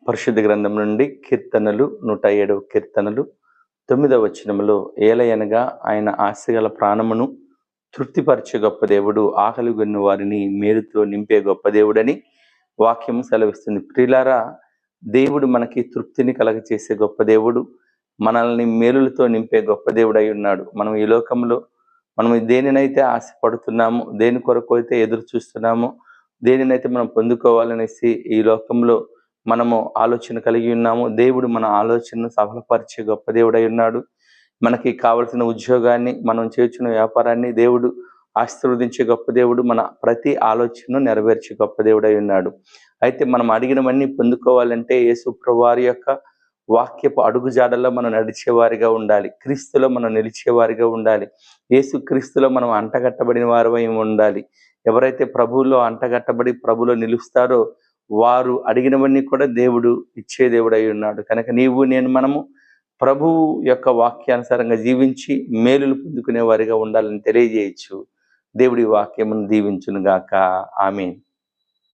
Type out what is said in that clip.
పరిశుద్ధ గ్రంథం నుండి కీర్తనలు 107 కీర్తనలు 9వ వచనములో, ఏలయనగా ఆయన ఆశగల ప్రాణమును తృప్తిపరిచే గొప్ప దేవుడు, ఆకలి గొన్న వారిని మేలుతో నింపే గొప్ప దేవుడని వాక్యం సెలవిస్తుంది. ప్రియులారా, దేవుడు మనకి తృప్తిని కలగచేసే గొప్ప దేవుడు, మనల్ని మేలులతో నింపే గొప్ప దేవుడై ఉన్నాడు. మనం ఈ లోకంలో మనం దేనినైతే ఆశపడుతున్నామో, దేని కొరకు అయితే ఎదురు చూస్తున్నామో, దేనినైతే మనం పొందుకోవాలనేసి ఈ లోకంలో మనము ఆలోచన కలిగి ఉన్నాము, దేవుడు మన ఆలోచనను సఫలపరిచే గొప్ప దేవుడై ఉన్నాడు. మనకి కావలసిన ఉద్యోగాన్ని, మనం చేస్తున్న వ్యాపారాన్ని దేవుడు ఆశీర్వదించే గొప్ప దేవుడు, మన ప్రతి ఆలోచనను నెరవేర్చే గొప్ప దేవుడై ఉన్నాడు. అయితే మనం అడిగినవన్నీ పొందుకోవాలంటే యేసు ప్రభువారి యొక్క వాక్యపు అడుగుజాడల్లో మనం నడిచేవారిగా ఉండాలి. క్రీస్తులో మనం నిలిచేవారిగా ఉండాలి. యేసు క్రీస్తులో మనం అంటగట్టబడిన వారమై ఉండాలి. ఎవరైతే ప్రభువులో అంటగట్టబడి ప్రభులో నిలుస్తారో వారు అడిగినవన్నీ కూడా దేవుడు ఇచ్చే దేవుడై ఉన్నాడు. కనుక నీవు మనము ప్రభువు యొక్క వాక్యానుసారంగా జీవించి మేలులు పొందుకునే వారిగా ఉండాలని తెలియజేయచ్చు. దేవుడి వాక్యమును దీవించును గాక. ఆమేన్.